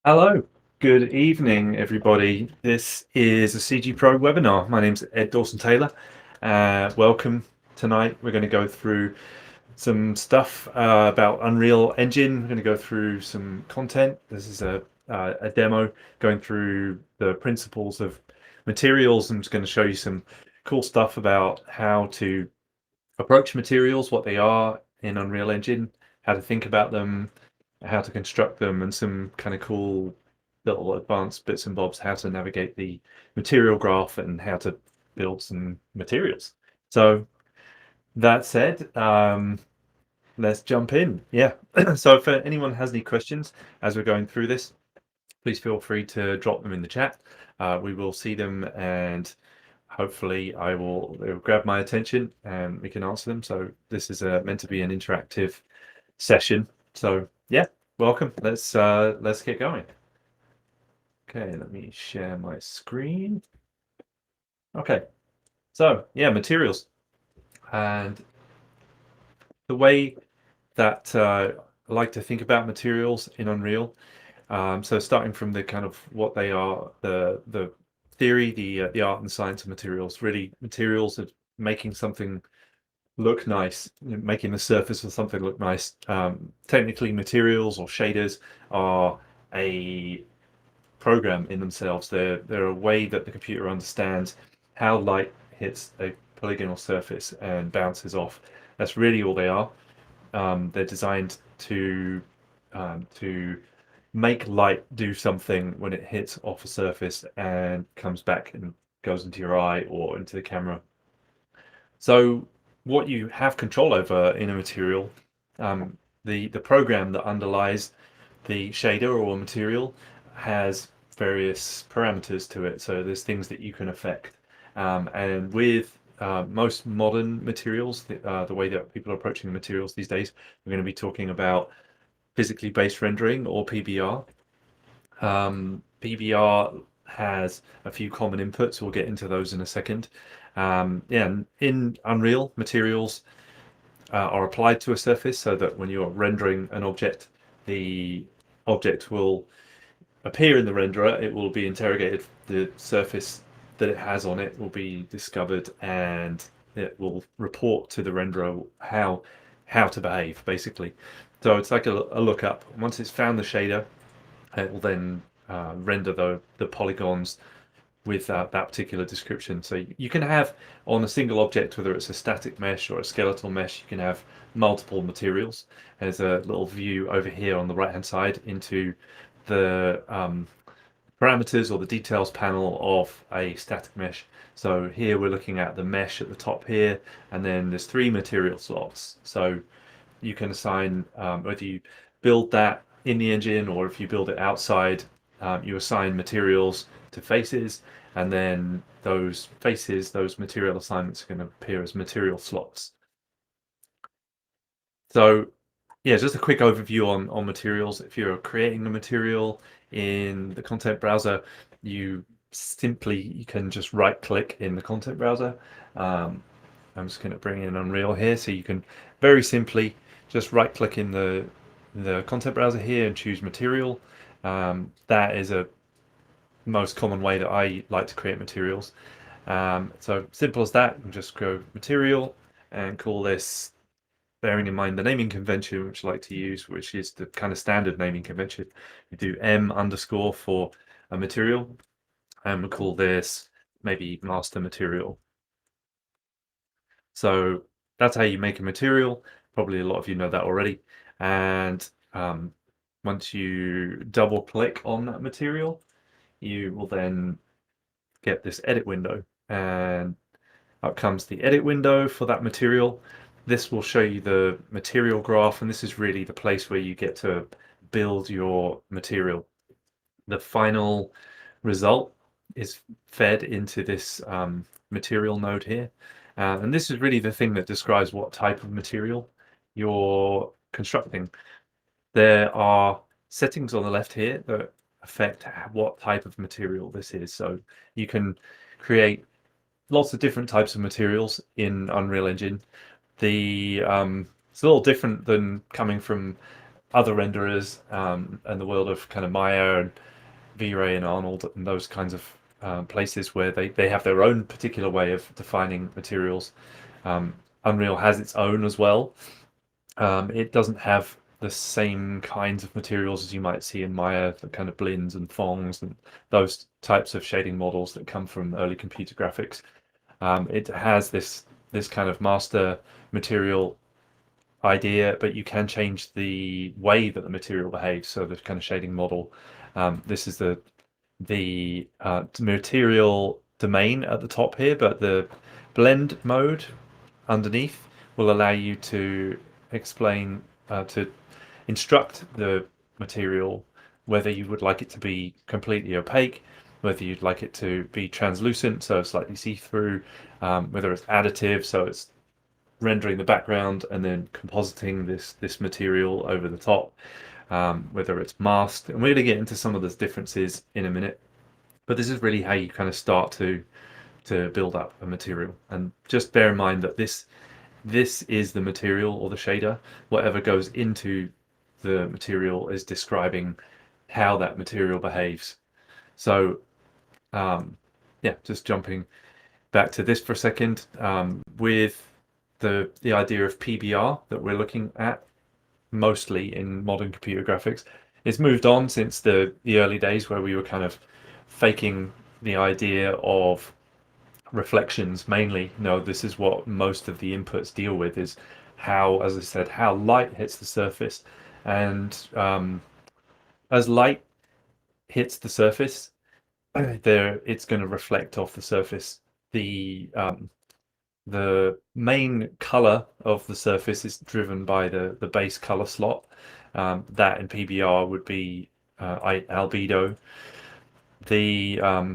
Hello, good evening, everybody. This is a CG Pro webinar. My name's Ed Dawson-Taylor. Welcome. Tonight we're going to go through some stuff about Unreal Engine. We're going to go through some content. This is a demo going through the principles of materials. I'm just going to show you some cool stuff about how to approach materials, what they are in Unreal Engine, how to think about them, how to construct them, and some kind of cool little advanced bits and bobs, how to navigate the material graph and how to build some materials. So that said, let's jump in. Yeah. So if anyone has any questions as we're going through this, please feel free to drop them in the chat. We will see them and hopefully it'll grab my attention and we can answer them. So this is meant to be an interactive session. So yeah, welcome. Let's get going. Okay, let me share my screen. Okay, so yeah, materials. And the way that I like to think about materials in Unreal. So starting from the kind of what they are, the theory, the art and science of materials. Really, materials of making something look nice, making the surface of something look nice. Technically, materials or shaders are a program in themselves. They're a way that the computer understands how light hits a polygonal surface and bounces off. That's really all they are. They're designed to make light do something when it hits off a surface and comes back and goes into your eye or into the camera. So what you have control over in a material, the program that underlies the shader or material has various parameters to it. So there's things that you can affect. And with most modern materials, the way that people are approaching the materials these days, we're going to be talking about physically based rendering or PBR. PBR has a few common inputs. We'll get into those in a second. Yeah, in Unreal, materials are applied to a surface so that when you're rendering an object, the object will appear in the renderer. It will be interrogated. The surface that it has on it will be discovered, and it will report to the renderer how to behave, basically. So it's like a lookup. Once it's found the shader, it will then render the polygons with that particular description. So you can have on a single object, whether it's a static mesh or a skeletal mesh, you can have multiple materials. There's a little view over here on the right hand side into the parameters or the details panel of a static mesh. So here we're looking at the mesh at the top here, and then there's 3 material slots. So you can assign whether you build that in the engine or if you build it outside, you assign materials to faces, and then those faces, those material assignments are going to appear as material slots. So yeah, just a quick overview on materials. If you're creating a material in the content browser, you can just right click in the content browser. I'm just going to bring in Unreal here, so you can very simply just right click in the content browser here and choose material. That is a most common way that I like to create materials. So simple as that. You can just go material and call this, bearing in mind the naming convention which I like to use, which is the kind of standard naming convention. You do M underscore for a material, and we'll call this maybe master material. So that's how you make a material. Probably a lot of you know that already. And once you double click on that material, you will then get this edit window, and up comes the edit window for that material. This will show you the material graph, and this is really the place where you get to build your material. The final result is fed into this material node here. And this is really the thing that describes what type of material you're constructing. There are settings on the left here that affect what type of material this is. So you can create lots of different types of materials in Unreal Engine. It's a little different than coming from other renderers and the world of kind of Maya and V-Ray and Arnold and those kinds of places where they have their own particular way of defining materials. Unreal has its own as well. It doesn't have the same kinds of materials as you might see in Maya, the kind of blends and fongs and those types of shading models that come from early computer graphics. It has this kind of master material idea, but you can change the way that the material behaves. So the kind of shading model. This is the material domain at the top here, but the blend mode underneath will allow you to explain to instruct the material whether you would like it to be completely opaque, whether you'd like it to be translucent, so slightly see-through, whether it's additive, so it's rendering the background and then compositing this material over the top, whether it's masked. And we're going to get into some of those differences in a minute, but this is really how you kind of start to build up a material. And just bear in mind that this is the material or the shader. Whatever goes into the material is describing how that material behaves. So yeah, just jumping back to this for a second, with the idea of PBR that we're looking at mostly in modern computer graphics. It's moved on since the early days where we were kind of faking the idea of reflections mainly. No, this is what most of the inputs deal with, is how, as I said, how light hits the surface. And as light hits the surface, it's going to reflect off the surface. The main color of the surface is driven by the base color slot. That in PBR would be albedo,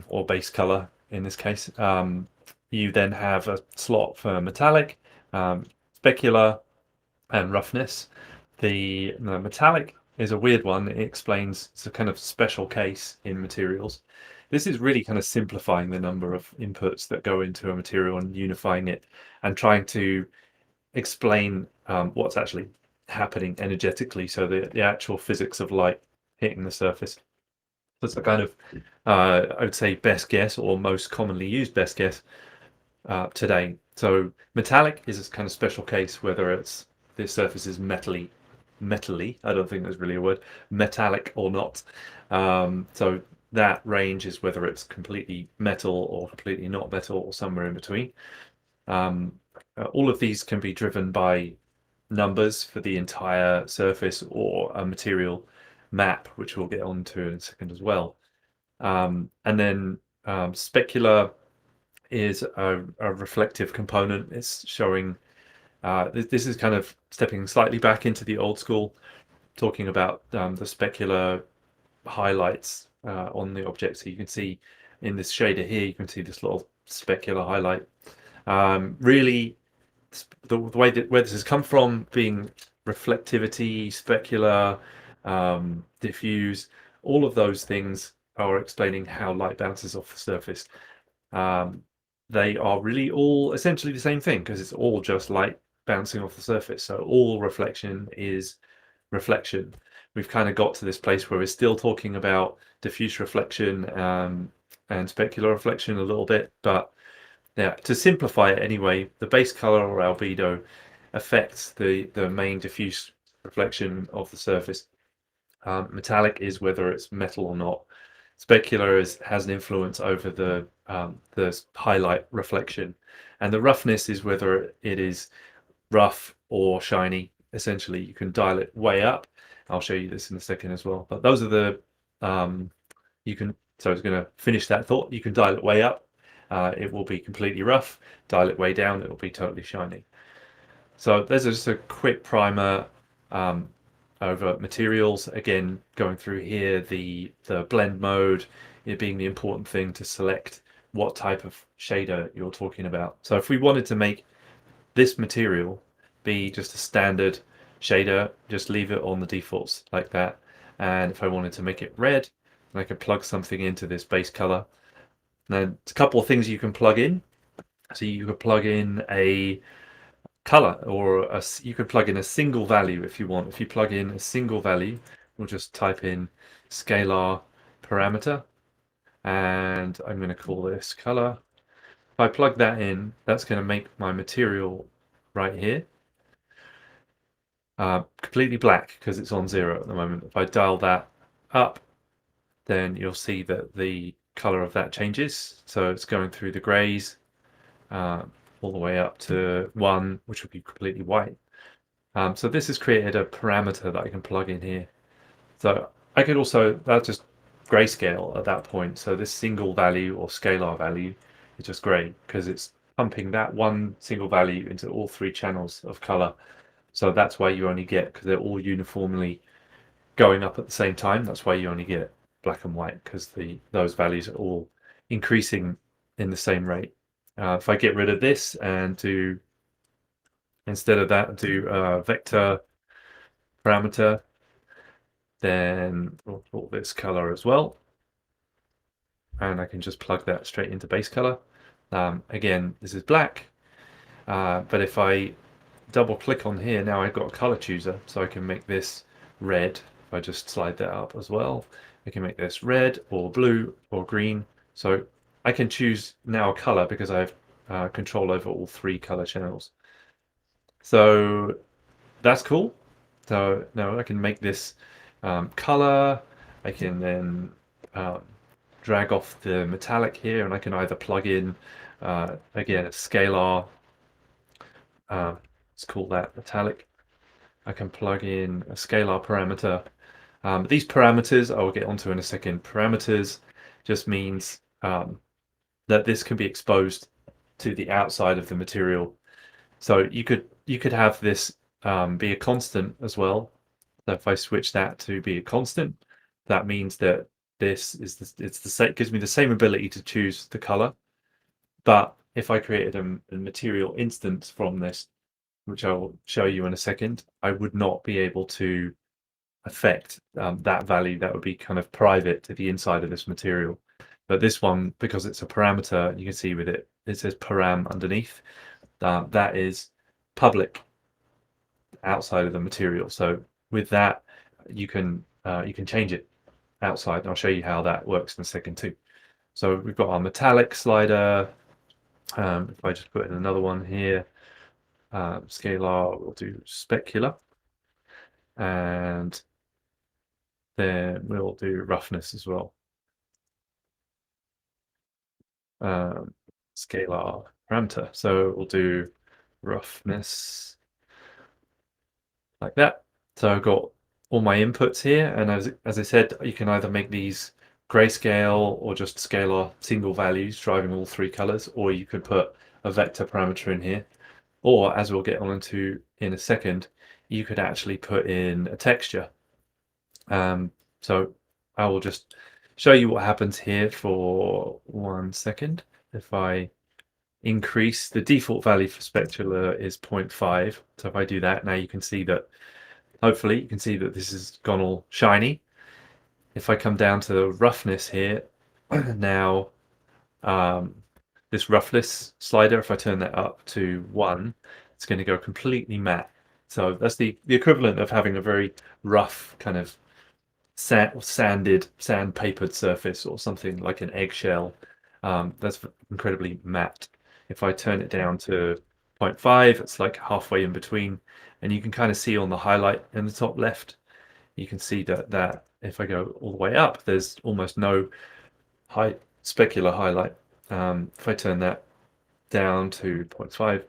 or base color in this case. You then have a slot for metallic, specular, and roughness. The metallic is a weird one. It explains, it's a kind of special case in materials. This is really kind of simplifying the number of inputs that go into a material and unifying it and trying to explain what's actually happening energetically. So the actual physics of light hitting the surface. That's a kind of, I would say, best guess, or most commonly used best guess today. So metallic is this kind of special case, whether it's the surface is metally, I don't think there's really a word, metallic or not. So that range is whether it's completely metal or completely not metal or somewhere in between. All of these can be driven by numbers for the entire surface or a material map, which we'll get onto in a second as well. And then specular is a reflective component. It's showing, this is kind of stepping slightly back into the old school, talking about the specular highlights on the object. So you can see in this shader here, you can see this little specular highlight. Really, the way that where this has come from, being reflectivity, specular, diffuse, all of those things are explaining how light bounces off the surface. They are really all essentially the same thing, because it's all just light bouncing off the surface. So all reflection is reflection. We've kind of got to this place where we're still talking about diffuse reflection and specular reflection a little bit, but yeah, to simplify it anyway, the base color or albedo affects the main diffuse reflection of the surface. Metallic is whether it's metal or not. Specular has an influence over the highlight reflection, and the roughness is whether it is rough or shiny. Essentially, you can dial it way up. I'll show you this in a second as well. But those are the you can. So I was going to finish that thought. You can dial it way up. It will be completely rough. Dial it way down. It will be totally shiny. So there's just a quick primer over materials. Again, going through here, the blend mode, it being the important thing to select what type of shader you're talking about. So if we wanted to make this material be just a standard shader, just leave it on the defaults like that. And if I wanted to make it red, I could plug something into this base color. Now, there's a couple of things you can plug in. So you could plug in a color, or you could plug in a single value if you want. If you plug in a single value, we'll just type in scalar parameter, and I'm going to call this color. If I plug that in, that's going to make my material right here completely black because it's on 0 at the moment. If I dial that up, then you'll see that the color of that changes. So it's going through the grays all the way up to 1, which would be completely white. So this has created a parameter that I can plug in here. So I could also, that's just grayscale at that point. So this single value or scalar value is just gray because it's pumping that one single value into all 3 channels of color. So that's why you only get, because they're all uniformly going up at the same time, that's why you only get black and white, because those values are all increasing in the same rate. If I get rid of this and do, instead of that, do vector parameter, then we'll call this color as well. And I can just plug that straight into base color. Again, this is black, but if I double click on here, now I've got a color chooser, so I can make this red. If I just slide that up as well, I can make this red or blue or green. So I can choose now a color because I have control over all 3 color channels. So that's cool. So now I can make this color. I can then drag off the metallic here, and I can either plug in again a scalar, let's call that metallic. I can plug in a scalar parameter. These parameters I will get onto in a second. Parameters just means that this can be exposed to the outside of the material. So you could have this be a constant as well. So if I switch that to be a constant, that means that this is it's the same, gives me the same ability to choose the color. But if I created a material instance from this, which I'll show you in a second, I would not be able to affect that value. That would be kind of private to the inside of this material. But this one, because it's a parameter, you can see with it, it says param underneath. That is public outside of the material. So with that, you can change it outside. And I'll show you how that works in a second too. So we've got our metallic slider. If I just put in another one here, scalar, we'll do specular, and then we'll do roughness as well. Scalar parameter. So we'll do roughness like that. So I've got all my inputs here, and as I said, you can either make these grayscale or just scalar single values driving all 3 colors, or you could put a vector parameter in here, or as we'll get on into in a second, you could actually put in a texture. So I will just show you what happens here for 1 second. If I increase, the default value for specular is 0.5. So if I do that, now you can see that, hopefully you can see that this has gone all shiny. If I come down to the roughness here, now this roughness slider, if I turn that up to 1, it's going to go completely matte. So that's the equivalent of having a very rough kind of sandpapered surface, or something like an eggshell. That's incredibly matte. If I turn it down to 0.5, it's like halfway in between, and you can kind of see on the highlight in the top left, you can see that if I go all the way up, there's almost no specular highlight. If I turn that down to 0.5,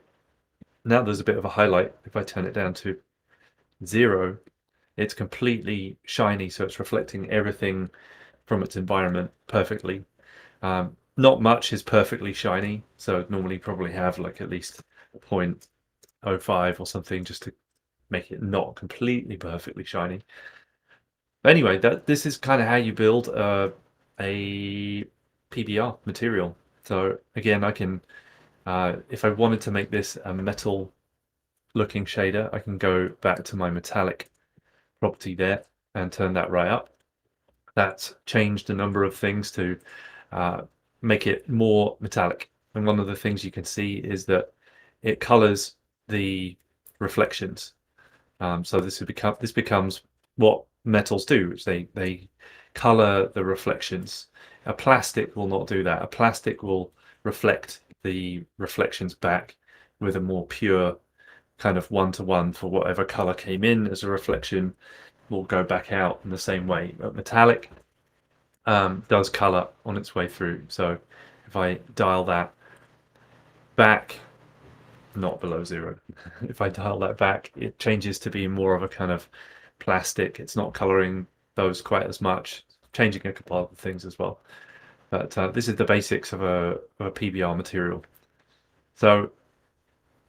now there's a bit of a highlight. If I turn it down to 0, it's completely shiny, so it's reflecting everything from its environment perfectly. Not much is perfectly shiny, so I'd normally probably have like at least 0.05 or something just to make it not completely perfectly shiny. But anyway, this is kind of how you build a PBR material. So again, I can, if I wanted to make this a metal looking shader, I can go back to my metallic property there and turn that right up. That's changed a number of things to make it more metallic. And one of the things you can see is that it colors the reflections. So this becomes what metals do, which they color the reflections. A plastic will not do that. A plastic will reflect the reflections back with a more pure kind of one-to-one for whatever color came in as a reflection will go back out in the same way. But metallic does color on its way through. So if I dial that back, not below zero, if I dial that back, it changes to be more of a kind of plastic. It's not coloring those quite as much, changing a couple other things as well. But this is the basics of a PBR material. So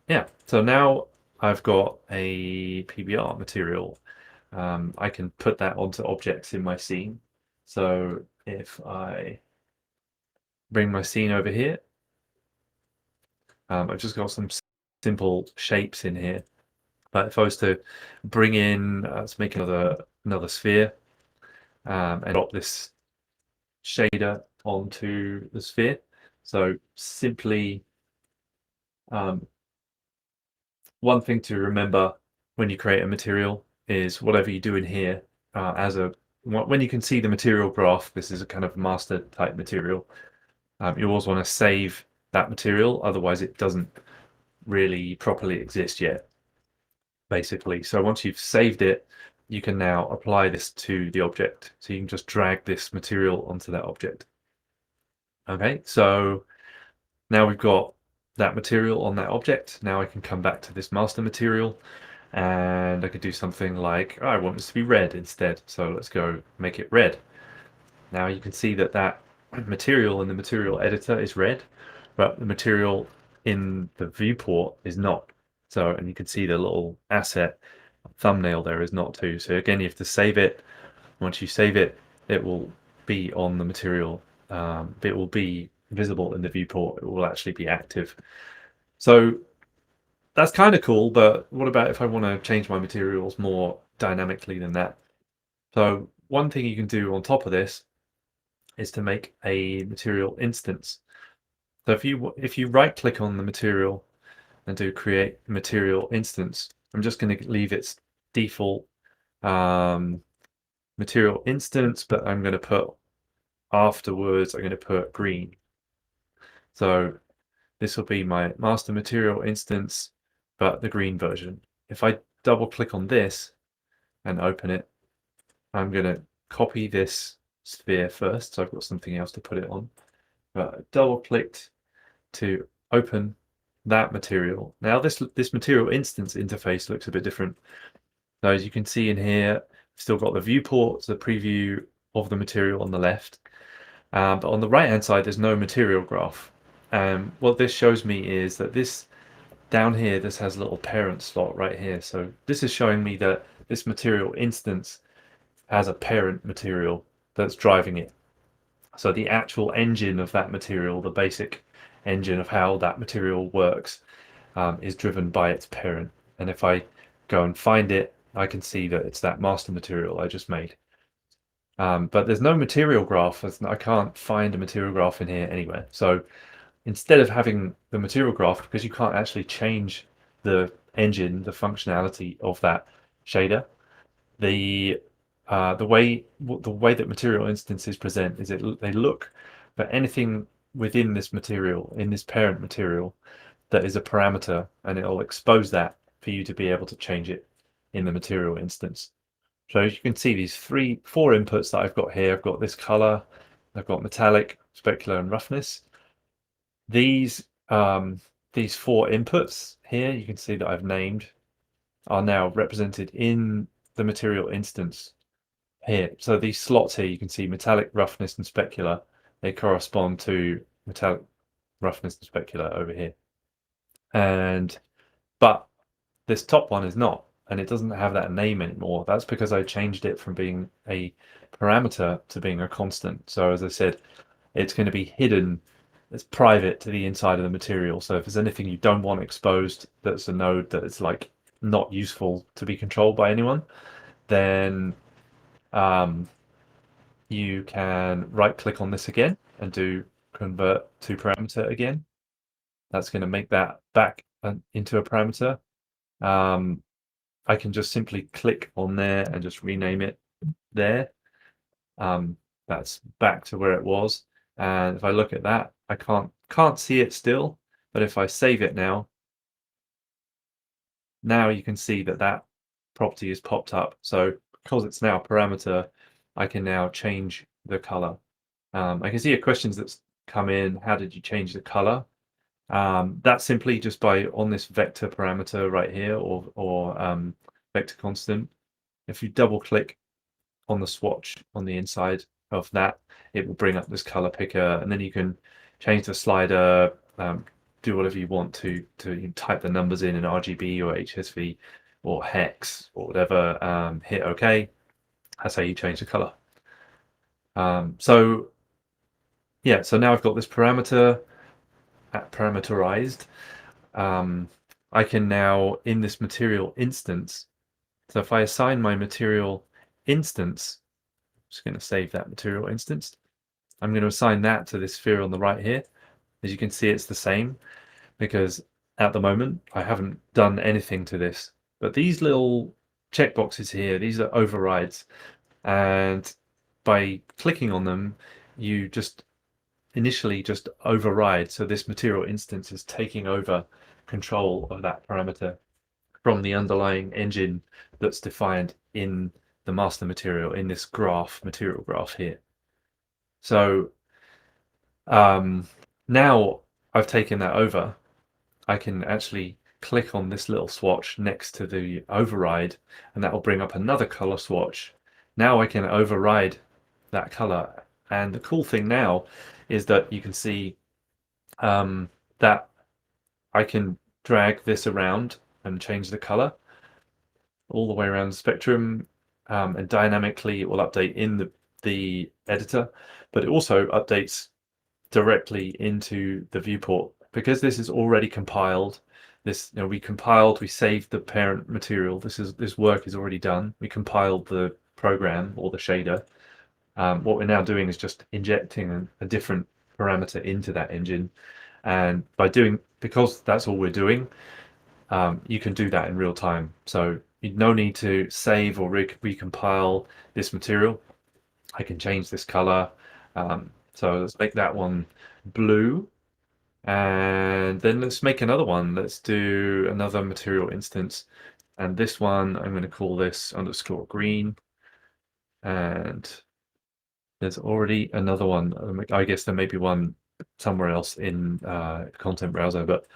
yeah, so now I've got a PBR material. I can put that onto objects in my scene. So if I bring my scene over here, I've just got some simple shapes in here. But if I was to bring in, let's make another sphere and drop this shader onto the sphere. So simply, one thing to remember when you create a material is whatever you do in here when you can see the material graph, this is a kind of master type material. You always want to save that material, otherwise it doesn't really properly exist yet, basically. So once you've saved it, you can now apply this to the object. So you can just drag this material onto that object. Okay, so now we've got that material on that object. Now I can come back to this master material and I could do something like, oh, I want this to be red instead. So let's go make it red. Now you can see that that material in the material editor is red, but the material in the viewport is not. So, and you can see the little asset thumbnail there is not too. So again, you have to save it. Once you save it, it will be on the material. It will be visible in the viewport. It will actually be active. So that's kind of cool, but what about if I want to change my materials more dynamically than that? So one thing you can do on top of this is to make a material instance. So if you right click on the material and do create material instance, I'm just going to leave its default material instance, but I'm going to put afterwards, I'm going to put green. So this will be my master material instance, but the green version. If I double click on this and open it, I'm going to copy this sphere first. So I've got something else to put it on. But double clicked to open that material. Now this material instance interface looks a bit different. So as you can see in here, we've still got the viewport, the preview of the material on the left. But on the right hand side, there's no material graph. What this shows me is that this down here, this has a little parent slot right here. So this is showing me that this material instance has a parent material that's driving it. So the actual engine of that material, the basic engine of how that material works, is driven by its parent. And if I go and find it, I can see that it's that master material I just made. But there's no material graph. I can't find a material graph in here anywhere. So instead of having the material graph, because you can't actually change the engine, the functionality of that shader, the way that material instances present is they look for anything within this material, in this parent material, that is a parameter, and it'll expose that for you to be able to change it in the material instance. So as you can see, these four inputs that I've got here, I've got this color, I've got metallic, specular, and roughness. These four inputs here, you can see that I've named, are now represented in the material instance here. So these slots here, you can see metallic, roughness, and specular. They correspond to metallic, roughness, and specular over here. But this top one is not, and it doesn't have that name anymore. That's because I changed it from being a parameter to being a constant. So as I said, it's going to be hidden. It's private to the inside of the material. So if there's anything you don't want exposed, that's a node that is like not useful to be controlled by anyone, then you can right click on this again and do convert to parameter again. That's going to make that back into a parameter. I can just simply click on there and just rename it there. That's back to where it was. And if I look at that, I can't see it still, but if I save it now you can see that that property is popped up. So because it's now a parameter, I can now change the color. I can see a questions that's come in. How did you change the color? That's simply just by on this vector parameter right here, or vector constant. If you double click on the swatch on the inside of that, it will bring up this color picker, and then you can change the slider, do whatever you want to type the numbers in RGB or HSV or hex or whatever, hit OK. That's how you change the color. So yeah, so now I've got this parameter parameterized. I can now, in this material instance, so if I assign my material instance, I'm just going to save that material instance. I'm going to assign that to this sphere on the right here. As you can see, it's the same because at the moment I haven't done anything to this. But these little checkboxes here, these are overrides. And by clicking on them, you just initially just override. So this material instance is taking over control of that parameter from the underlying engine that's defined in the master material, in this graph, material graph here. So now I've taken that over, I can actually click on this little swatch next to the override, and that will bring up another color swatch. Now I can override that color. And the cool thing now is that you can see that I can drag this around and change the color all the way around the spectrum, and dynamically it will update in the editor, but it also updates directly into the viewport because this is already compiled. This, we compiled, we saved the parent material. This work is already done. We compiled the program or the shader. What we're now doing is just injecting a different parameter into that engine, and because that's all we're doing, you can do that in real time. So no need to save or recompile this material. I can change this color. So let's make that one blue, and then let's make another one. Let's do another material instance, and this one I'm going to call this underscore green. And there's already another one. I guess there may be one somewhere else in content browser, but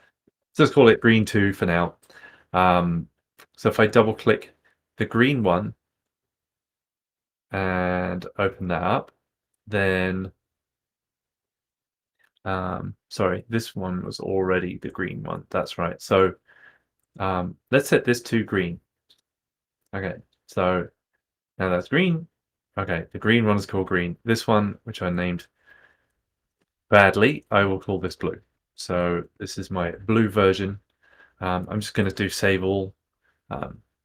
let's call it green 2 for now. So if I double click the green one and open that up, then sorry, this one was already the green one. That's right. So let's set this to green. Okay, so now that's green. Okay, the green one is called green. This one, which I named badly, I will call this blue. So this is my blue version. I'm just going to do save all.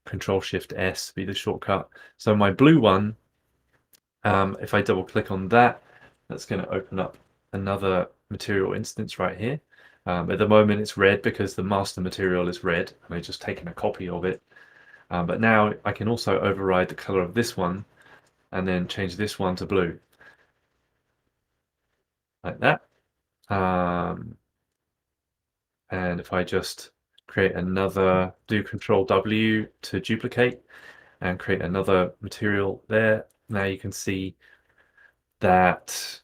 Control Shift S be the shortcut. So my blue one, if I double click on that, that's going to open up another material instance right here. At the moment it's red because the master material is red and I've just taken a copy of it. But now I can also override the color of this one and then change this one to blue. Like that. And if I just create another, do Control W to duplicate and create another material there, now you can see that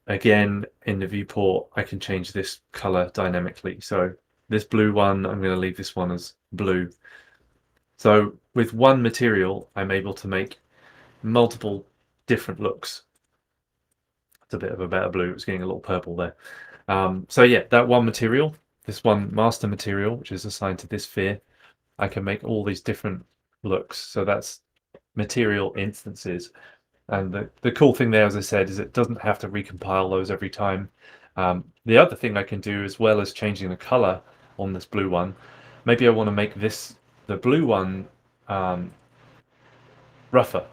again in the viewport I can change this color dynamically. So this blue one, I'm going to leave this one as blue. So with one material I'm able to make multiple different looks. It's a bit of a better blue, it's getting a little purple there. So yeah, that one material, this one master material, which is assigned to this sphere, I can make all these different looks. So that's material instances. And the cool thing there, as I said, is it doesn't have to recompile those every time. The other thing I can do, as well as changing the color on this blue one, maybe I want to make the blue one rougher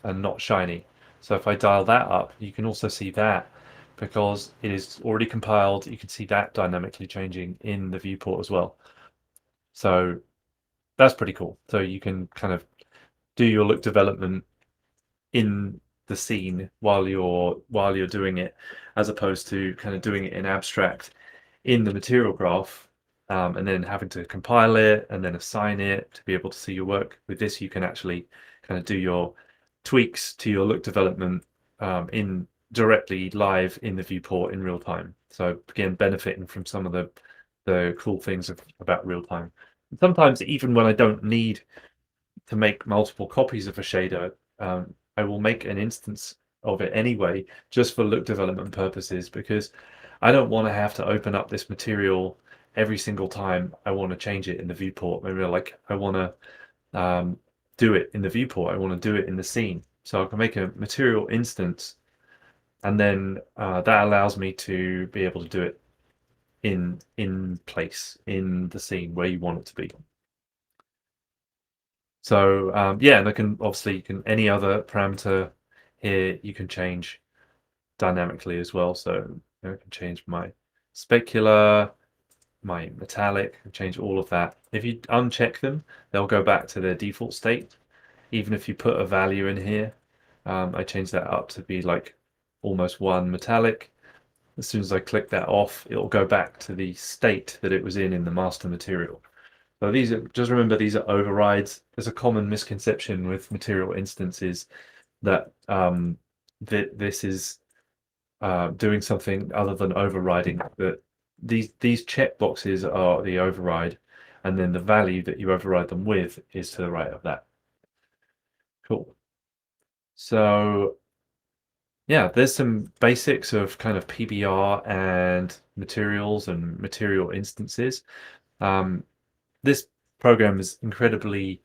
and not shiny. So if I dial that up, you can also see that because it is already compiled, you can see that dynamically changing in the viewport as well. So that's pretty cool. So you can kind of do your look development in the scene while you're doing it, as opposed to kind of doing it in abstract in the material graph, and then having to compile it and then assign it to be able to see your work. With this, you can actually kind of do your tweaks to your look development in directly live in the viewport in real time. So again, benefiting from some of the cool things about real time. Sometimes even when I don't need to make multiple copies of a shader, I will make an instance of it anyway, just for look development purposes, because I don't want to have to open up this material every single time I want to change it in the viewport. Maybe like I want to do it in the viewport, I want to do it in the scene. So I can make a material instance, and then that allows me to be able to do it in place in the scene where you want it to be. So yeah, and I can obviously any other parameter here you can change dynamically as well. So I can change my specular, my metallic, change all of that. If you uncheck them, they'll go back to their default state. Even if you put a value in here, I change that up to be like almost 1 metallic. As soon as I click that off, it'll go back to the state that it was in the master material. So these are, just remember, these are overrides. There's a common misconception with material instances that this is doing something other than overriding. That these checkboxes are the override, and then the value that you override them with is to the right of that. Cool. So yeah, there's some basics of kind of PBR and materials and material instances. This program is incredibly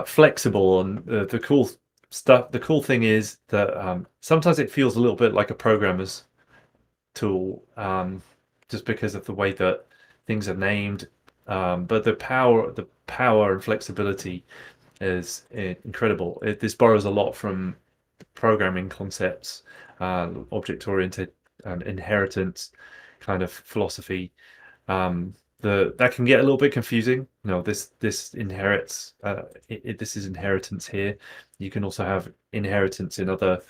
flexible, and the cool stuff. The cool thing is that sometimes it feels a little bit like a programmer's tool, just because of the way that things are named. But the power and flexibility is incredible. This borrows a lot from programming concepts, object-oriented and inheritance kind of philosophy. That can get a little bit confusing. This inherits. This is inheritance here. You can also have inheritance in other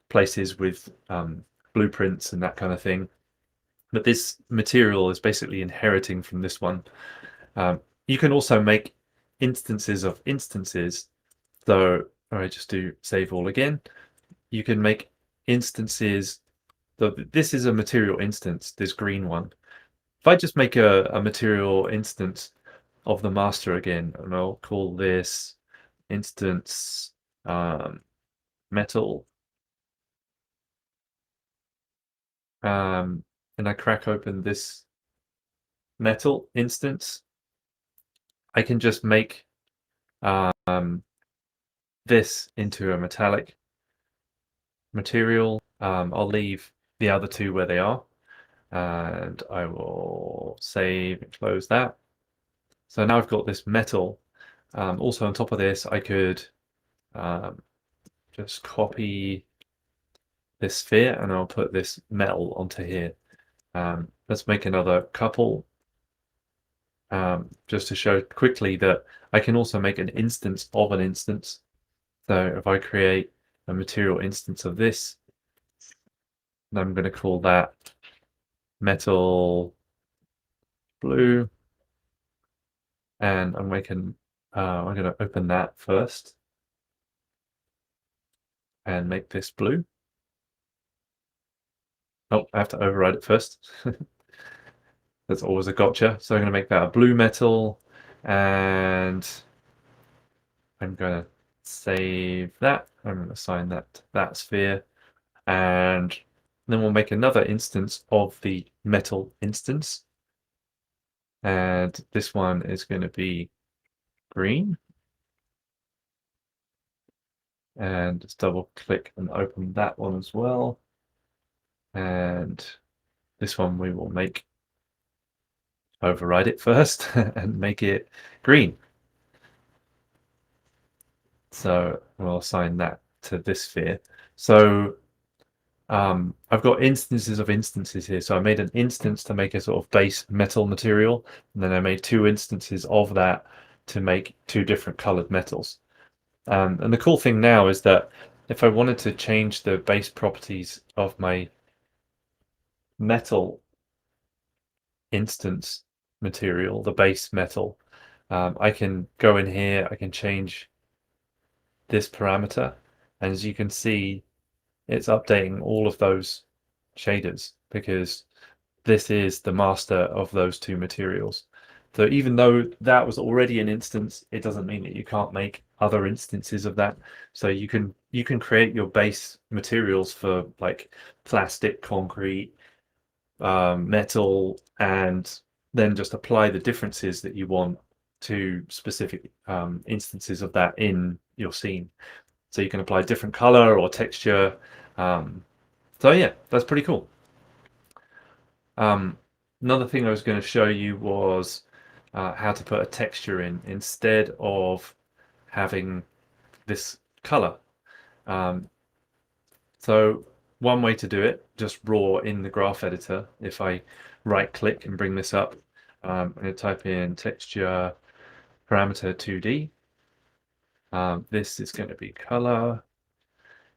places with blueprints and that kind of thing. But this material is basically inheriting from this one. You can also make instances of instances. So I just do save all again. You can make instances. This is a material instance, this green one. If I just make a material instance of the master again, and I'll call this instance metal, and I crack open this metal instance, I can just make this into a metallic material. I'll leave the other two where they are, and I will save and close that. So now I've got this metal. Also on top of this, I could just copy this sphere, and I'll put this metal onto here. Let's make another couple, just to show quickly that I can also make an instance of an instance. So if I create a material instance of this, and I'm going to call that metal blue, and I'm going to open that first and make this blue. Oh, I have to override it first. That's always a gotcha. So I'm going to make that a blue metal, and I'm going to save that. I'm going to assign that to that sphere, and then we'll make another instance of the metal instance. And this one is going to be green. And just double click and open that one as well. And this one we will override it first and make it green. So we'll assign that to this sphere. So I've got instances of instances here. So I made an instance to make a sort of base metal material, and then I made 2 instances of that to make two different colored metals. And the cool thing now is that if I wanted to change the base properties of my metal instance material, the base metal, I can go in here, I can change this parameter, and as you can see, it's updating all of those shaders because this is the master of those two materials. So even though that was already an instance, it doesn't mean that you can't make other instances of that. So you can create your base materials for like plastic, concrete, metal, and then just apply the differences that you want to specific instances of that in your scene. So you can apply different color or texture. So yeah, that's pretty cool. Another thing I was going to show you was how to put a texture in instead of having this color. So one way to do it, just raw in the graph editor. If I right click and bring this up, I'm going to type in texture parameter 2D. This is going to be color.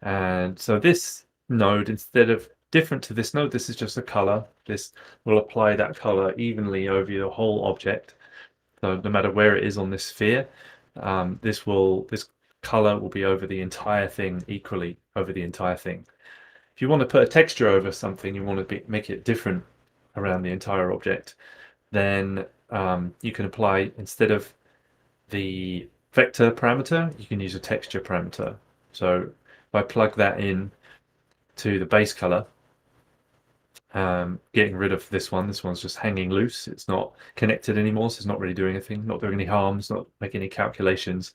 And so this node, instead of different to this node, this is just a color. This will apply that color evenly over the whole object. So no matter where it is on this sphere, this color will be over the entire thing equally over the entire thing. If you want to put a texture over something, you want to make it different around the entire object, then you can apply, instead of the vector parameter, you can use a texture parameter. So if I plug that in to the base color, getting rid of this one's just hanging loose. It's not connected anymore, so it's not really doing anything, not doing any harm, it's not making any calculations.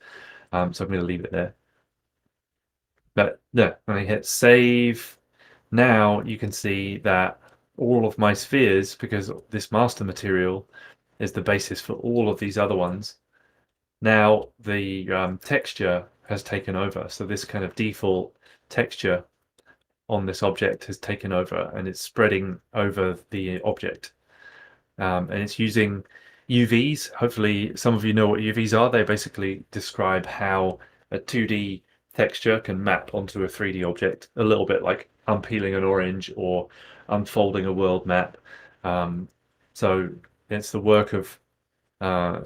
So I'm going to leave it there. But yeah, when I hit save, now you can see that all of my spheres, because this master material is the basis for all of these other ones, now the texture has taken over. So this kind of default texture on this object has taken over and it's spreading over the object. And it's using UVs. Hopefully some of you know what UVs are. They basically describe how a 2D texture can map onto a 3D object, a little bit like unpeeling an orange or unfolding a world map. So it's the work of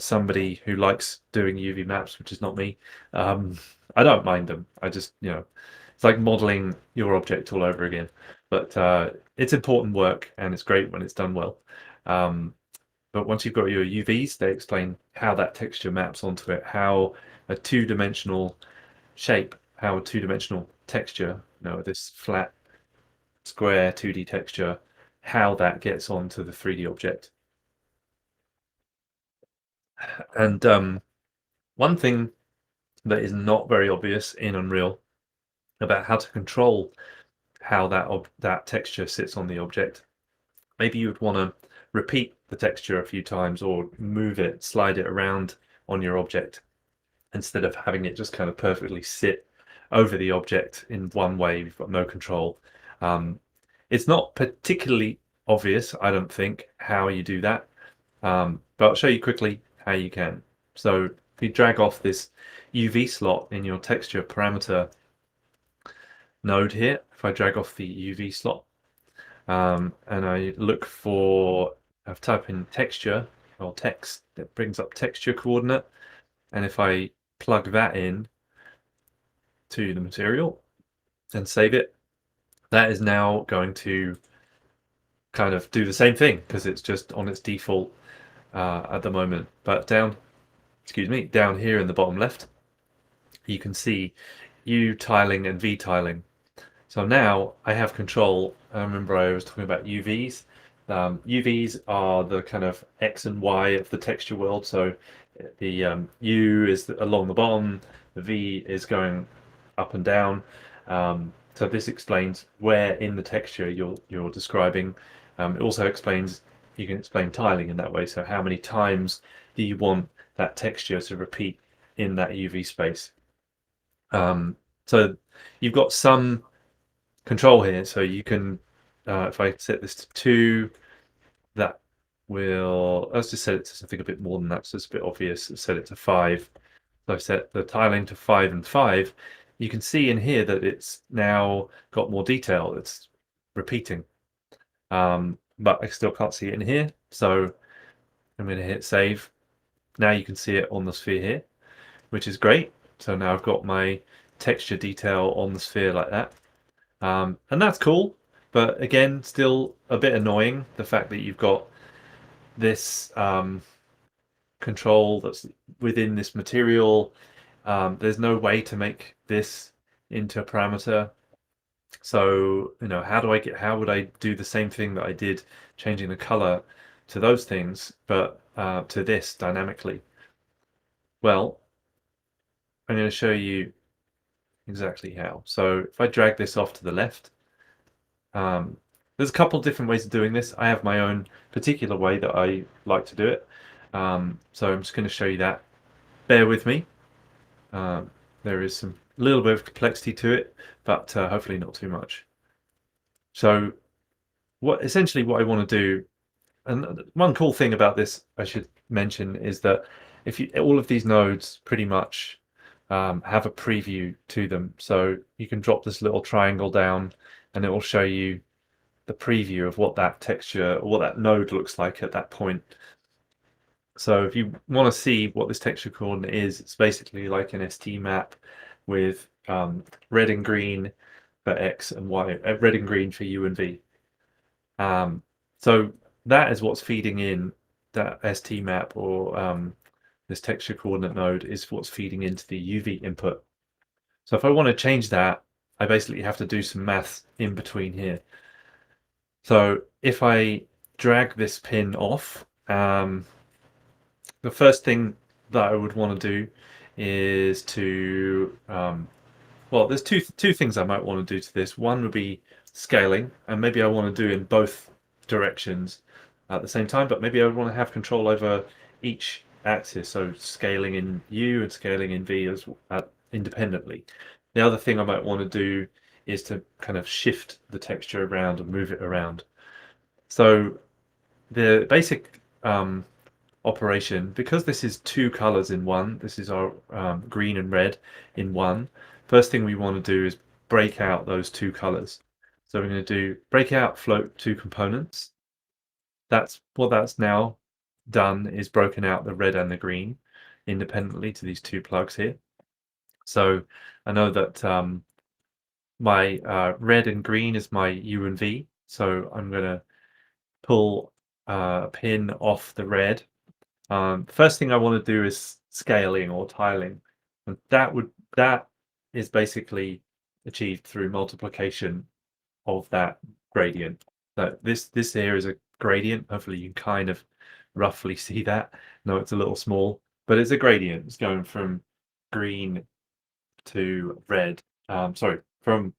somebody who likes doing UV maps, which is not me. I don't mind them. I just, it's like modeling your object all over again. But it's important work and it's great when it's done well. But once you've got your UVs, they explain how that texture maps onto it, how a two-dimensional shape, how a two-dimensional texture, this flat square 2D texture, how that gets onto the 3D object. And one thing that is not very obvious in Unreal about how to control how that texture sits on the object. Maybe you would want to repeat the texture a few times or move it, slide it around on your object instead of having it just kind of perfectly sit over the object in one way. You've got no control. It's not particularly obvious, I don't think, how you do that, but I'll show you quickly how you can. So if you drag off this UV slot in your texture parameter node here, if I drag off the UV slot, and I look for, I type in texture or text, that brings up texture coordinate, and if I plug that in to the material and save it, that is now going to kind of do the same thing because it's just on its default at the moment. But down here in the bottom left, you can see U tiling and V tiling. So now I have control. I remember I was talking about UVs. UVs are the kind of X and Y of the texture world. So the U is along the bottom, the V is going up and down. So this explains where in the texture you're describing. It also explains, you can explain tiling in that way. So how many times do you want that texture to repeat in that UV space? So you've got some control here. So you can, if I set this to 2, that let's just set it to something a bit more than that, so it's a bit obvious. Set it to 5. So I've set the tiling to 5 and 5. You can see in here that it's now got more detail. It's repeating, but I still can't see it in here. So I'm going to hit save. Now you can see it on the sphere here, which is great. So now I've got my texture detail on the sphere like that. And that's cool, but again, still a bit annoying, the fact that you've got this control that's within this material. There's no way to make this into a parameter. So, how would I do the same thing that I did changing the color to those things, but to this dynamically? Well, I'm going to show you exactly how. So if I drag this off to the left, there's a couple different ways of doing this. I have my own particular way that I like to do it. So I'm just going to show you that. Bear with me. There is some little bit of complexity to it, but hopefully not too much. So essentially what I want to do, and one cool thing about this I should mention, is that all of these nodes pretty much have a preview to them. So you can drop this little triangle down and it will show you the preview of what that texture or what that node looks like at that point. So if you want to see what this texture coordinate is, it's basically like an ST map with red and green for X and Y, red and green for U and V. So that is what's feeding in that ST map, or this texture coordinate node is what's feeding into the UV input. So if I want to change that, I basically have to do some math in between here. So if I drag this pin off, the first thing that I would want to do is to, well, there's two things I might want to do to this. One would be scaling, and maybe I want to do in both directions at the same time, but maybe I would want to have control over each axis, so scaling in U and scaling in V as independently. The other thing I might want to do is to kind of shift the texture around and move it around. So the basic operation, because this is two colors in one, this is our green and red in one, first thing we want to do is break out those two colors. So we're going to do break out float two components. That's what that's now done, is broken out the red and the green independently to these two plugs here. So I know that my red and green is my U and V, so I'm going to pull a pin off the red. First thing I want to do is scaling or tiling, and that is basically achieved through multiplication of that gradient. So this here is a gradient. Hopefully you can kind of roughly see that. No, it's a little small, but it's a gradient. It's going from green to red. Sorry, from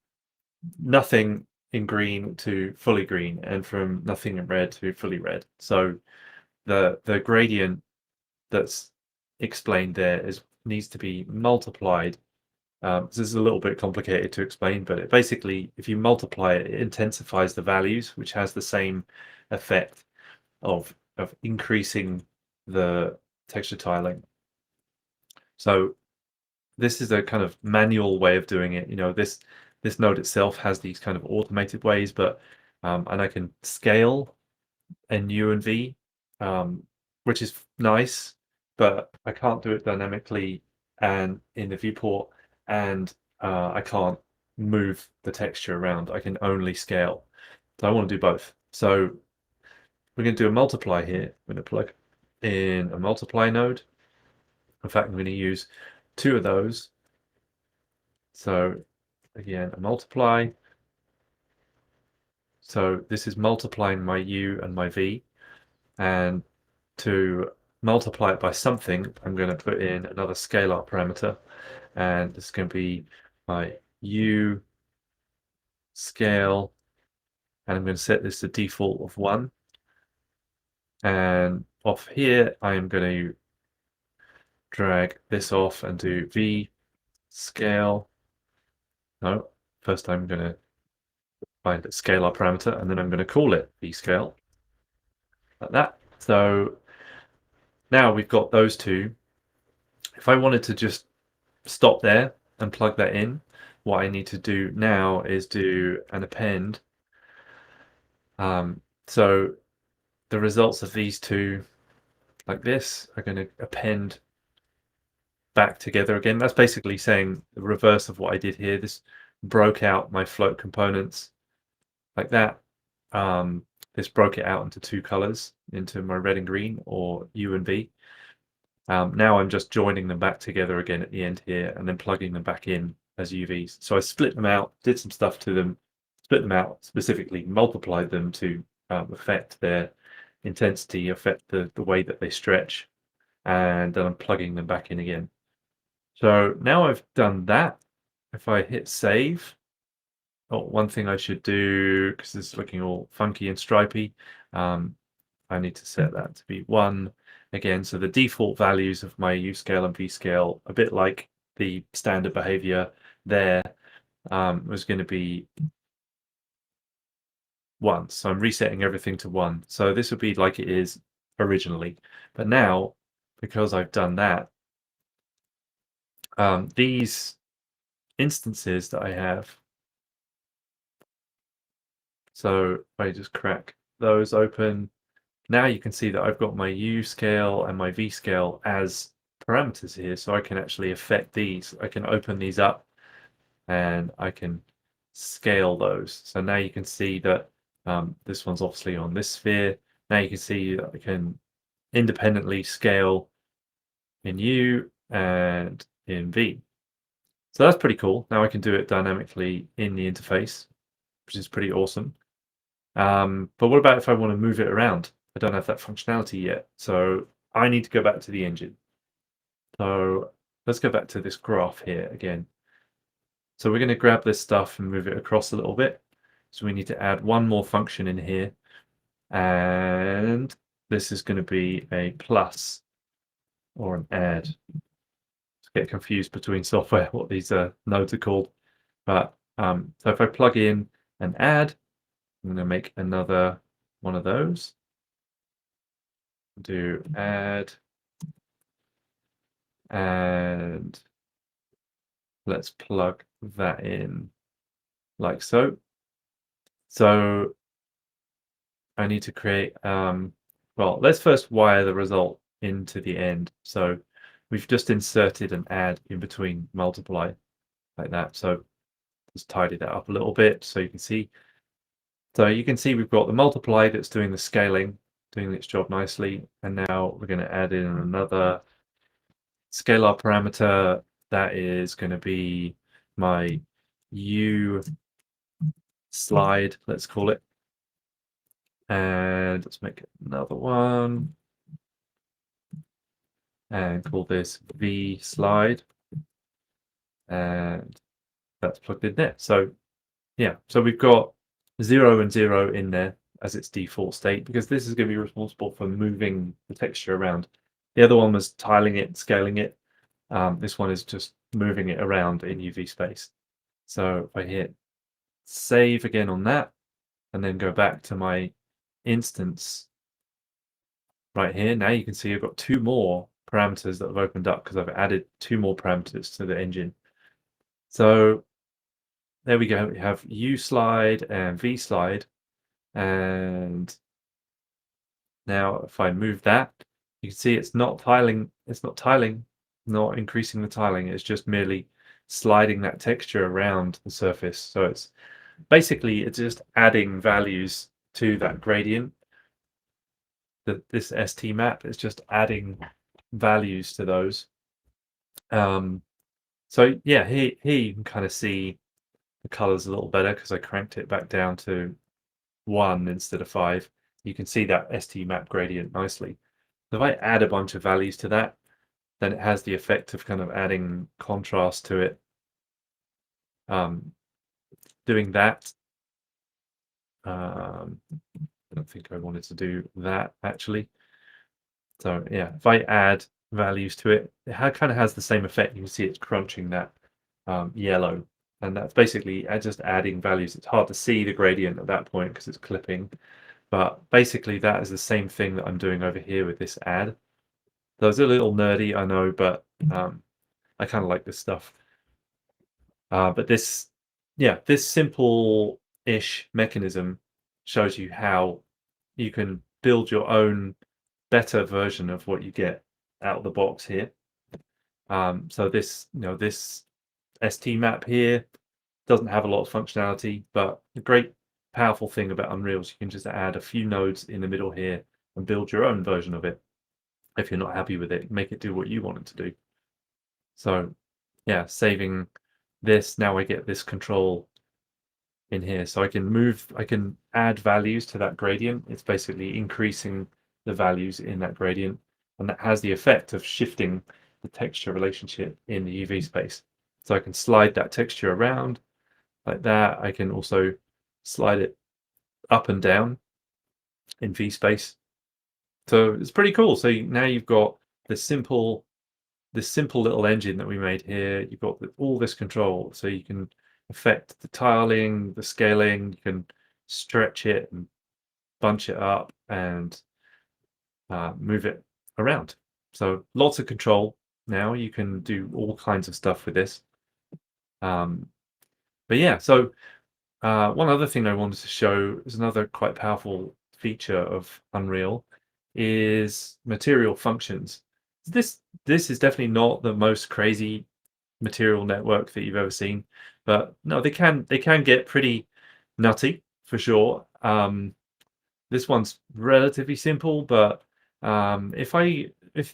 nothing in green to fully green, and from nothing in red to fully red. So the gradient that's explained there needs to be multiplied. This is a little bit complicated to explain, but basically, if you multiply it, it intensifies the values, which has the same effect of increasing the texture tiling. So this is a kind of manual way of doing it. This node itself has these kind of automated ways, but and I can scale in U and V, which is nice, but I can't do it dynamically and in the viewport, and I can't move the texture around. I can only scale. So I want to do both. So we're going to do a multiply here. I'm going to plug in a multiply node. In fact, I'm going to use two of those. So again, a multiply. So this is multiplying my U and my V, and to multiply it by something, I'm going to put in another scalar parameter, and this is going to be my U scale, and I'm going to set this to default of 1. And off here, I am going to drag this off and do V scale. No, first I'm going to find a scalar parameter, and then I'm going to call it V scale, like that. So now we've got those two. If I wanted to just stop there and plug that in, what I need to do now is do an append. So the results of these two, like this, are going to append back together again. That's basically saying the reverse of what I did here. This broke out my float components like that. This broke it out into two colors, into my red and green, or U and V. Now I'm just joining them back together again at the end here and then plugging them back in as UVs. So I split them out, did some stuff to them, split them out, specifically multiplied them to affect their intensity, affect the way that they stretch, and then I'm plugging them back in again. So now I've done that. If I hit save, one thing I should do, because this is looking all funky and stripy, I need to set that to be 1 again. So the default values of my U scale and V scale, a bit like the standard behavior there, was going to be 1. So I'm resetting everything to 1. So this would be like it is originally. But now, because I've done that, these instances that I have, so if I just crack those open, now you can see that I've got my U scale and my V scale as parameters here, so I can actually affect these. I can open these up and I can scale those. So now you can see that this one's obviously on this sphere. Now you can see that I can independently scale in U and in V. So that's pretty cool. Now I can do it dynamically in the interface, which is pretty awesome. But what about if I want to move it around? I don't have that functionality yet. So I need to go back to the engine. So let's go back to this graph here again. So we're going to grab this stuff and move it across a little bit. So we need to add one more function in here. And this is going to be a plus or an add. Get confused between software, what these nodes are called. But so if I plug in an add, I'm going to make another one of those. Do add, and let's plug that in like so. So I need to create, well, let's first wire the result into the end. So we've just inserted an add in between multiply like that. So just tidy that up a little bit so you can see. So you can see we've got the multiply that's doing the scaling, doing its job nicely. And now we're going to add in another scalar parameter that is going to be my U slide, let's call it. And let's make another one and call this V slide. And that's plugged in there. So yeah, so we've got 0 and 0 in there as its default state, because this is going to be responsible for moving the texture around. The other one was tiling it, scaling it. This one is just moving it around in UV space. So if I hit save again on that, and then go back to my instance right here, now you can see I've got 2 more parameters that have opened up because I've added 2 more parameters to the engine. So there we go. We have U slide and V slide. And now if I move that, you can see it's not tiling, not increasing the tiling. It's just merely sliding that texture around the surface. So it's basically, it's just adding values to that gradient. This ST map is just adding values to those. So yeah, here you can kind of see the colors a little better because I cranked it back down to 1 instead of 5. You can see that ST map gradient nicely. So if I add a bunch of values to that, then it has the effect of kind of adding contrast to it. Doing that, I don't think I wanted to do that actually. So yeah, if I add values to it, it kind of has the same effect. You can see it's crunching that yellow, and that's basically just adding values. It's hard to see the gradient at that point because it's clipping, But basically that is the same thing that I'm doing over here with this add. So it's a little nerdy, I know, but I kind of like this stuff. But this, yeah, this simple-ish mechanism shows you how you can build your own better version of what you get out of the box here. So this, this ST map here doesn't have a lot of functionality, but the great powerful thing about Unreal is you can just add a few nodes in the middle here and build your own version of it. If you're not happy with it, make it do what you want it to do. So yeah, saving this, now I get this control in here. So I can add values to that gradient. It's basically increasing the values in that gradient, and that has the effect of shifting the texture relationship in the UV space. So I can slide that texture around like that. I can also slide it up and down in V space. So it's pretty cool. So now you've got this simple little engine that we made here. You've got all this control, so you can affect the tiling, the scaling. You can stretch it and bunch it up and move it around. So lots of control. Now you can do all kinds of stuff with this. But yeah, so one other thing I wanted to show is another quite powerful feature of Unreal is material functions. This is definitely not the most crazy material network that you've ever seen, but no, they can get pretty nutty for sure. This one's relatively simple, but if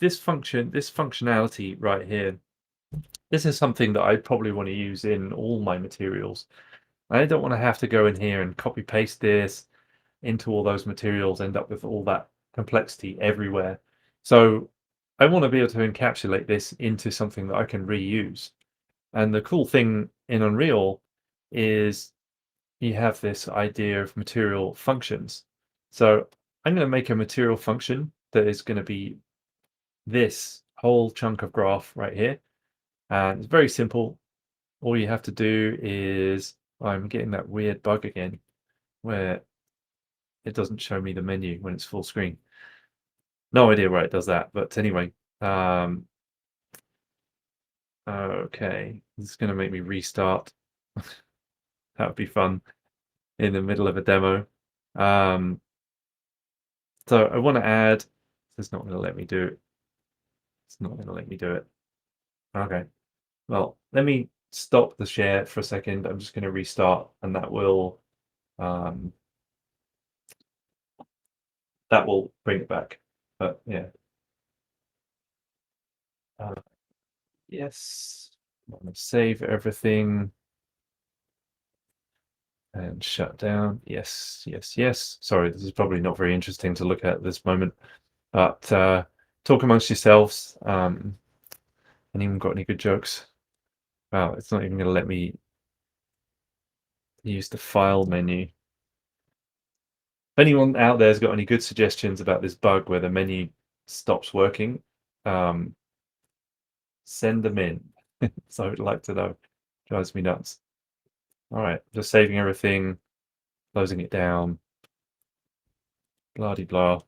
this functionality right here, this is something that I probably want to use in all my materials. I don't want to have to go in here and copy paste this into all those materials, end up with all that complexity everywhere. So I want to be able to encapsulate this into something that I can reuse. And the cool thing in Unreal is you have this idea of material functions. So I'm going to make a material function that is going to be this whole chunk of graph right here. And it's very simple. All you have to do is, I'm getting that weird bug again where it doesn't show me the menu when it's full screen. No idea why it does that, but anyway. Okay, it's going to make me restart. That would be fun in the middle of a demo. So I want to add, it's not going to let me do it. It's not going to let me do it. Okay, well, let me stop the share for a second. I'm just going to restart, and that will bring it back. But yeah. Yes, I'm going to save everything and shut down. Yes, yes, yes. Sorry, this is probably not very interesting to look at this moment, but talk amongst yourselves. Anyone got any good jokes? Wow, it's not even going to let me use the file menu. If anyone out there's got any good suggestions about this bug where the menu stops working, send them in. So I'd like to know. Drives me nuts. All right, just saving everything, closing it down, blah de blah.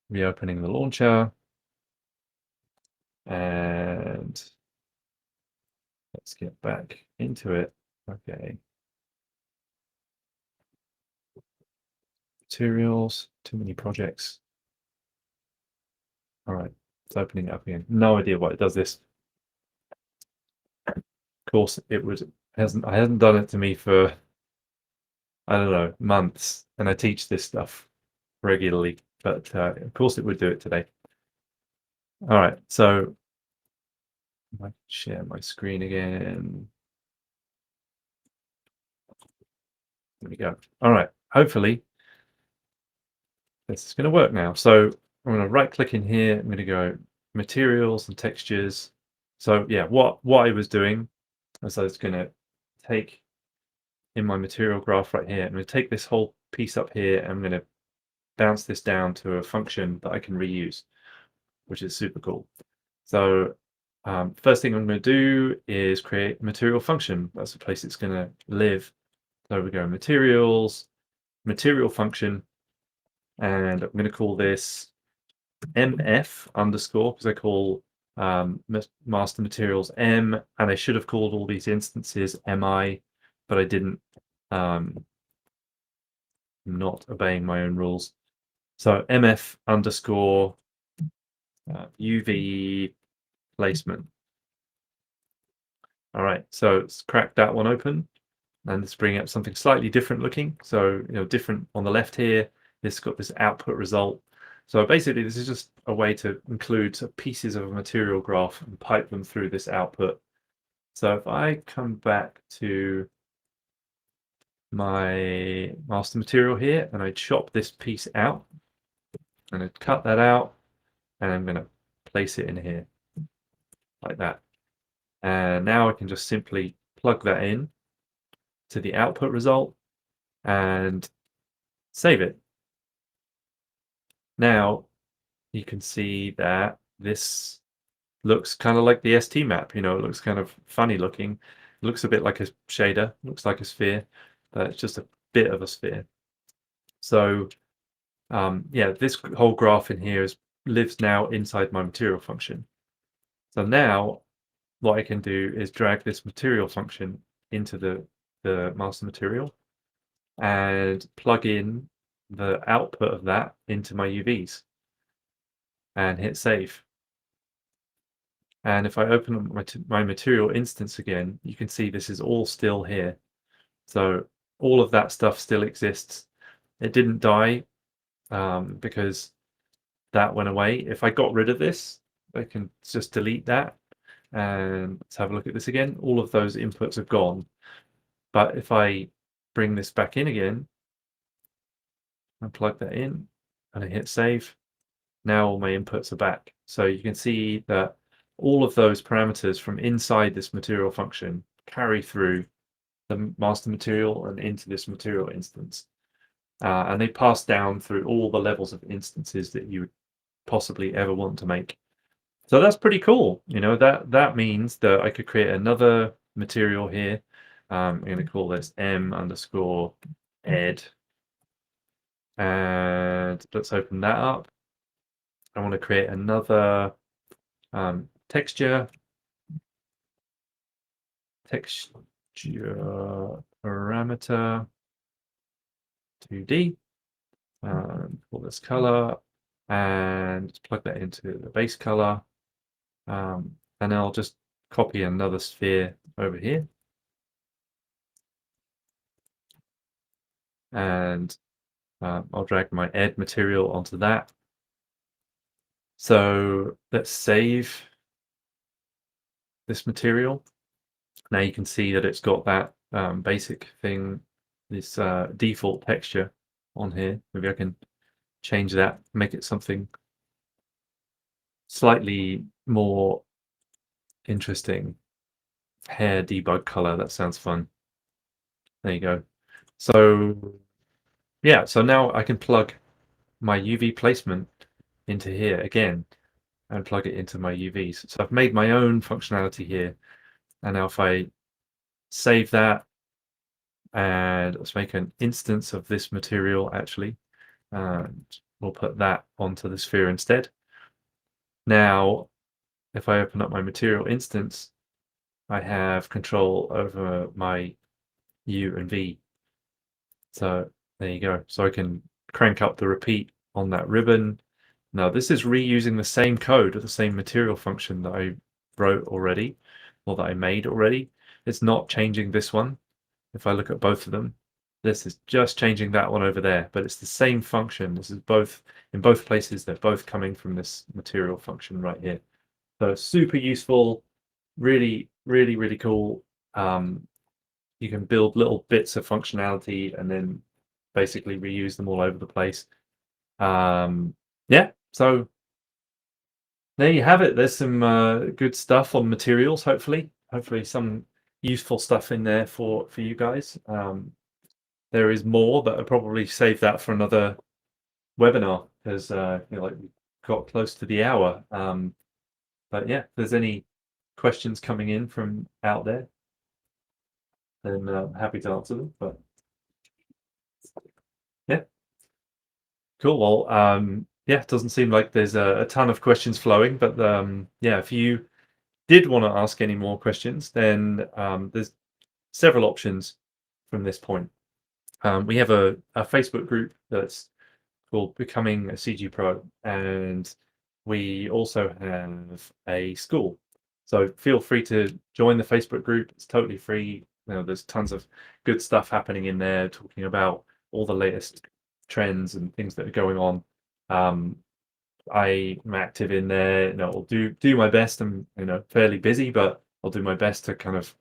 Reopening the launcher, and let's get back into it. Okay. Materials, too many projects. All right, it's opening it up again. No idea why it does this. Of course, I hasn't done it to me for, I don't know, months, and I teach this stuff regularly, but of course it would do it today. All right, so I might share my screen again. There we go. All right, hopefully this is going to work now. So I'm going to right click in here. I'm going to go materials and textures. So yeah, what I was doing is I was going to take in my material graph right here, I'm going to take this whole piece up here and I'm going to bounce this down to a function that I can reuse, which is super cool. So first thing I'm going to do is create a material function. That's the place it's going to live. So we go materials, material function, and I'm going to call this MF underscore, because I call master materials M, and I should have called all these instances MI, but I didn't. Not obeying my own rules. So MF underscore UV placement. All right, so let's crack that one open, and let's bring up something slightly different looking. So, different on the left here. This got this output result. So basically, this is just a way to include pieces of a material graph and pipe them through this output. So if I come back to my master material here, and I chop this piece out, and I cut that out, and I'm going to place it in here like that. And now I can just simply plug that in to the output result and save it. Now you can see that this looks kind of like the ST map. It looks kind of funny looking. It looks a bit like a shader, looks like a sphere, but it's just a bit of a sphere. So yeah, this whole graph in here lives now inside my material function. So now what I can do is drag this material function into the master material and plug in the output of that into my UVs and hit save. And if I open up my material instance again, you can see this is all still here. So all of that stuff still exists. It didn't die because that went away. If I got rid of this, I can just delete that. And let's have a look at this again. All of those inputs are gone. But if I bring this back in again and plug that in and I hit save, now all my inputs are back. So you can see that all of those parameters from inside this material function carry through the master material and into this material instance. And they pass down through all the levels of instances that you would possibly ever want to make. So that's pretty cool. That means that I could create another material here. I'm going to call this M underscore ed. And let's open that up. I want to create another texture parameter 2D. Call this color and plug that into the base color. And then I'll just copy another sphere over here. And I'll drag my ed material onto that. So let's save this material. Now you can see that it's got that basic thing, this default texture on here. Maybe I can change that, make it something slightly more interesting. Hair debug color, that sounds fun. There you go. So yeah, so now I can plug my UV placement into here again and plug it into my UVs. So I've made my own functionality here. And now if I save that, and let's make an instance of this material actually, and we'll put that onto the sphere instead. Now, if I open up my material instance, I have control over my U and V. So there you go. So I can crank up the repeat on that ribbon. Now this is reusing the same code or the same material function that I wrote already, or that I made already. It's not changing this one. If I look at both of them, this is just changing that one over there, but it's the same function. This is both, in both places, they're both coming from this material function right here. So it's super useful, really, really, really cool. You can build little bits of functionality and then basically reuse them all over the place. Yeah, so there you have it. There's some good stuff on materials, hopefully some useful stuff in there for you guys. There is more, but I'll probably save that for another webinar because like we got close to the hour. But yeah, if there's any questions coming in from out there, then I'm happy to answer them. But Cool. Well, yeah, it doesn't seem like there's a ton of questions flowing, but yeah, if you did want to ask any more questions, then there's several options from this point. We have a Facebook group that's called Becoming a CG Pro, and we also have a school. So feel free to join the Facebook group. It's totally free. There's tons of good stuff happening in there, talking about all the latest trends and things that are going on. Um, I am active in there. I'll do my best. I'm fairly busy, but I'll do my best to kind of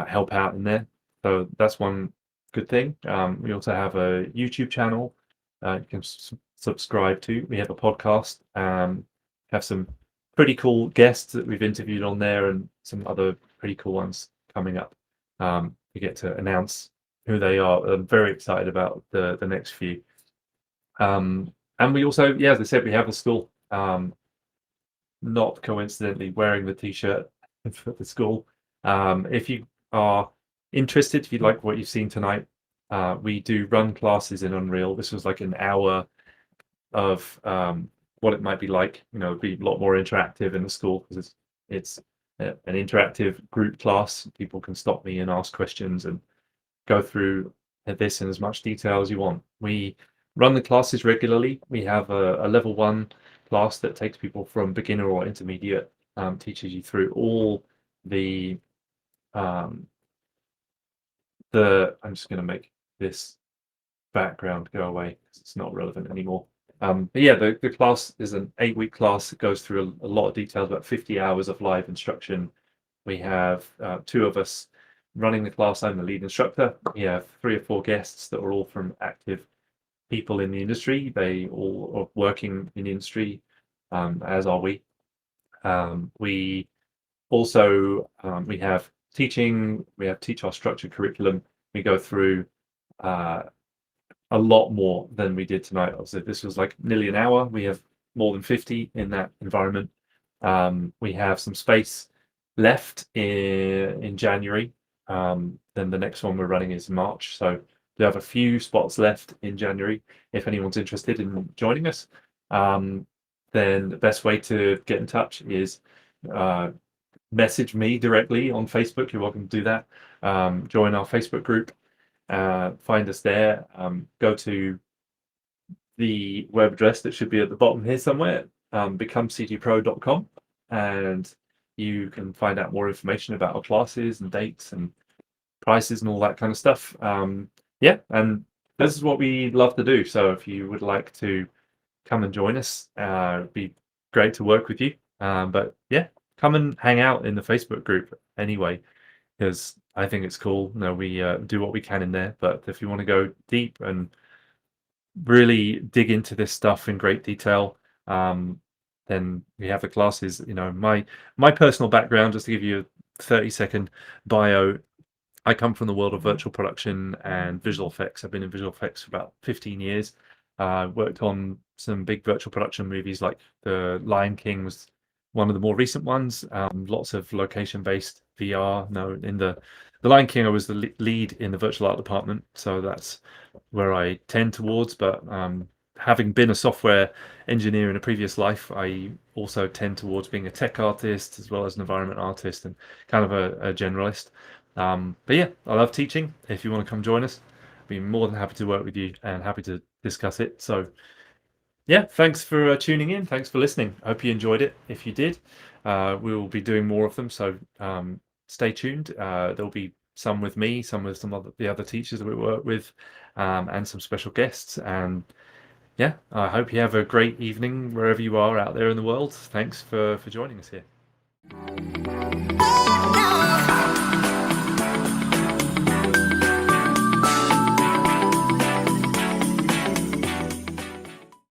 help out in there. So that's one good thing. We also have a YouTube channel you can subscribe to. We have a podcast. Have some pretty cool guests that we've interviewed on there, and some other pretty cool ones coming up. We get to announce who they are. I'm very excited about the next few. And we also, yeah, as I said, we have a school. Not coincidentally wearing the t-shirt for the school. If you are interested, if you like what you've seen tonight, we do run classes in Unreal. This was like an hour of what it might be like. It'd be a lot more interactive in the school because it's an interactive group class. People can stop me and ask questions and go through this in as much detail as you want. We run the classes regularly. We have a level 1 class that takes people from beginner or intermediate, teaches you through all the um, I'm just going to make this background go away because it's not relevant anymore. But yeah, the class is an 8-week class that goes through a lot of details, about 50 hours of live instruction. We have 2 of us running the class. I'm the lead instructor. We have 3 or 4 guests that are all from active people in the industry. They all are working in the industry, as are we. We also we have teaching. We have teach our structured curriculum. We go through a lot more than we did tonight. So this was like nearly an hour. We have more than 50 in that environment. We have some space left in January. Then the next one we're running is March. So we have a few spots left in January. If anyone's interested in joining us, then the best way to get in touch is message me directly on Facebook. You're welcome to do that. Join our Facebook group. Find us there. Go to the web address that should be at the bottom here somewhere, becomecgpro.com, and you can find out more information about our classes and dates and prices and all that kind of stuff. Yeah, and this is what we love to do. So if you would like to come and join us, it'd be great to work with you. But yeah, come and hang out in the Facebook group anyway, because I think it's cool. We do what we can in there. But if you want to go deep and really dig into this stuff in great detail, then we have the classes. My personal background, just to give you a 30-second bio. I come from the world of virtual production and visual effects. I've been in visual effects for about 15 years. Worked on some big virtual production movies like The Lion King was one of the more recent ones. Lots of location-based VR. No, in the Lion King, I was the lead in the virtual art department, so that's where I tend towards. But having been a software engineer in a previous life, I also tend towards being a tech artist as well as an environment artist and kind of a generalist. But yeah, I love teaching. If you want to come join us, I'd be more than happy to work with you and happy to discuss it. So yeah, thanks for tuning in. Thanks for listening. I hope you enjoyed it. If you did, we will be doing more of them. So stay tuned. There'll be some with me, some with some of the other teachers that we work with, and some special guests. And yeah, I hope you have a great evening wherever you are out there in the world. Thanks for joining us here.